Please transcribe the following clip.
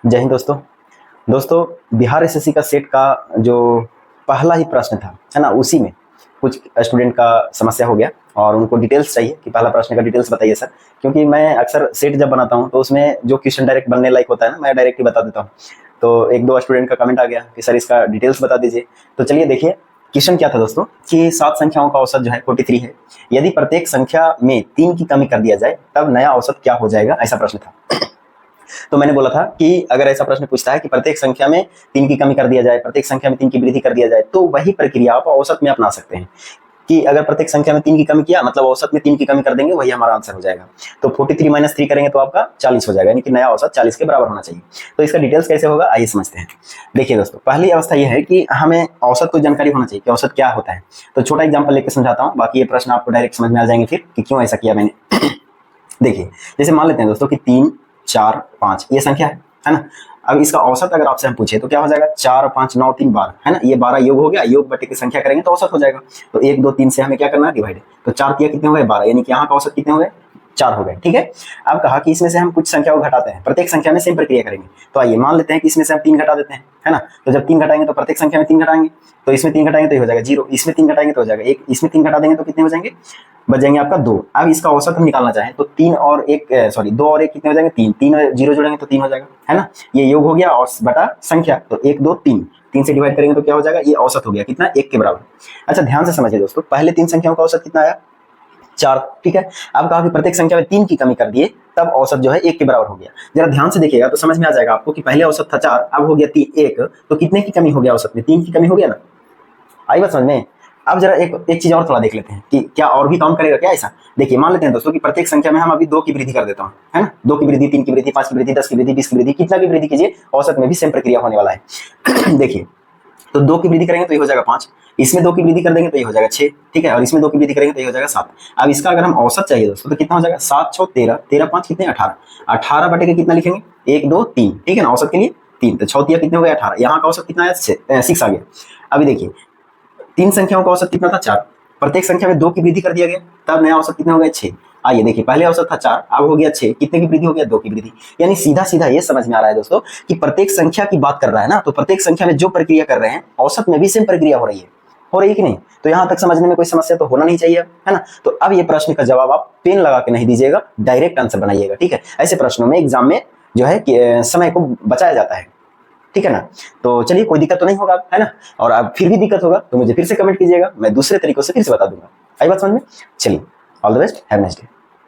जय हिंद दोस्तों। बिहार एसएससी का सेट का जो पहला ही प्रश्न था, है ना, उसी में कुछ स्टूडेंट का समस्या हो गया और उनको डिटेल्स चाहिए कि पहला प्रश्न का डिटेल्स बताइए सर। क्योंकि मैं अक्सर सेट जब बनाता हूँ तो उसमें जो क्वेश्चन डायरेक्ट बनने लायक होता है ना, मैं डायरेक्ट ही बता देता हूँ। तो एक दो स्टूडेंट का कमेंट आ गया कि सर इसका डिटेल्स बता दीजिए। तो चलिए देखिए, क्वेश्चन क्या था दोस्तों कि 7 संख्याओं का औसत जो है 43 है। यदि प्रत्येक संख्या में 3 की कमी कर दिया जाए तब नया औसत क्या हो जाएगा, ऐसा प्रश्न था। तो मैंने बोला था कि अगर ऐसा प्रश्न पूछता है कि प्रत्येक संख्या में 3 की कमी कर दिया जाए, प्रत्येक संख्या में 3 की वृद्धि कर दिया जाए, तो वही प्रक्रिया आप औसत में अपना सकते हैं कि अगर प्रत्येक संख्या में 3 की कमी किया मतलब औसत में 3 की कमी कर देंगे, वही हमारा आंसर हो जाएगा। तो 43 माइनस 3 करेंगे तो आपका 40 हो जाएगा, यानी कि नया औसत 40 के बराबर होना चाहिए। तो इसका डिटेल्स कैसे होगा आइए समझते हैं। देखिए दोस्तों, पहली अवस्था यह है कि हमें औसत को जानकारी होना चाहिए कि औसत क्या होता है। तो छोटा एग्जाम्पल लेकर समझाता हूँ, बाकी ये प्रश्न आपको डायरेक्ट समझ में आ जाएंगे फिर कि क्यों ऐसा किया मैंने। देखिए, जैसे मान लेते हैं दोस्तों कि 3, 4, 5 ये संख्या है ना। अब इसका औसत अगर आपसे हम पूछे तो क्या हो जाएगा, 4, 5, 9, 3, 12 है ना। ये 12 योग हो गया, योग बटे की संख्या करेंगे तो औसत हो जाएगा। तो 1, 2, 3 से हमें क्या करना है, डिवाइड। तो 4 किया कितने हो गए, 12, यानी कि यहाँ का औसत कितने हो गए, 4 हो गए। ठीक है। अब कहा कि इसमें से हम कुछ संख्या को घटाते हैं, प्रत्येक संख्या में सेम प्रक्रिया करेंगे। तो आइए मान लेते हैं कि इसमें से हम 3 घटा देते हैं, है ना। तो जब 3 घटाएंगे तो प्रत्येक संख्या में 3 घटाएंगे, तो इसमें 3 घटाएंगे तो ये हो जाएगा 0, इसमें 3 घटाएंगे तो हो जाएगा 1, इसमें 3 घटा देंगे तो कितने हो जाएंगे, बच जाएंगे आपका 2। अब इसका औसत हम निकालना चाहें तो 2 और 1 कितने हो जाएंगे, 3, 3 और 0 जोड़ेंगे तो 3 हो जाएगा, है ना। ये योग हो गया और बटा संख्या, तो 1, 2, 3, 3 से डिवाइड करेंगे तो क्या हो जाएगा, ये औसत हो गया कितना, 1 के बराबर। अच्छा ध्यान से समझिए दोस्तों, पहले 3 संख्याओं का औसत कितना आया, 4। ठीक है। अब कहा कि प्रत्येक संख्या में 3 की कमी कर दिए तब औसत जो है 1 के बराबर हो गया। जरा ध्यान से देखिएगा तो समझ में आ जाएगा आपको कि पहले औसत था 4, अब हो गया 1, तो कितने की कमी हो गया औसत में, 3 की कमी हो गया ना। आई बात समझ में। अब जरा एक चीज और थोड़ा देख लेते हैं कि क्या और भी काम करेगा क्या ऐसा। देखिए मान लेते हैं दोस्तों कि प्रत्येक संख्या में हम अभी 2 की वृद्धि कर देता हूँ, है ना। 2 की वृद्धि, 3 की वृद्धि, 5 की वृद्धि, 10 की वृद्धि, 20 की वृद्धि, कितना की वृद्धि कीजिए, औसत में भी सेम प्रक्रिया होने वाला है। देखिए, तो 2 की वृद्धि करेंगे तो ये हो जाएगा 5, इसमें 2 की वृद्धि कर देंगे तो ये हो जाएगा 6, ठीक है, और इसमें 2 की वृद्धि करेंगे तो ये हो जाएगा 7। अब इसका अगर हम औसत चाहिए दोस्तों तो कितना हो जाएगा, 7, 6, 13, 13, 5 कितने, 18, 18 बटे के कितना लिखेंगे, 1, 2, 3, ठीक है ना, औसत के लिए 3, तो 6 दिया कितने हो गए, 18, यहाँ का औसत कितना आया, 6 आ गया। अभी देखिए 3 संख्याओं का औसत कितना था, 4, प्रत्येक संख्या में 2 की वृद्धि कर दिया गया तब नया औसत कितना हो गया, 6। आइए देखिए, पहले औसत था 4, अब हो गया 6, कितने की वृद्धि हो गया, 2 की वृद्धि। यानी सीधा सीधा ये समझ में आ रहा है दोस्तों कि प्रत्येक संख्या की बात कर रहा है ना, तो प्रत्येक संख्या में जो प्रक्रिया कर रहे हैं औसत में भी सेम प्रक्रिया हो रही है कि नहीं। तो यहां तक समझने में कोई समस्या तो होना नहीं चाहिए, है ना। तो अब ये प्रश्न का जवाब आप पेन लगा के नहीं दीजिएगा, डायरेक्ट आंसर बनाइएगा, ठीक है। ऐसे प्रश्नों में एग्जाम में जो है समय को बचाया जाता है, ठीक है ना। तो चलिए कोई दिक्कत तो नहीं होगा, है ना। और अब फिर भी दिक्कत होगा तो मुझे फिर से कमेंट कीजिएगा, मैं दूसरे तरीकों से फिर से बता दूंगा। आई बात समझ में। चलिए, all the best, have a nice day.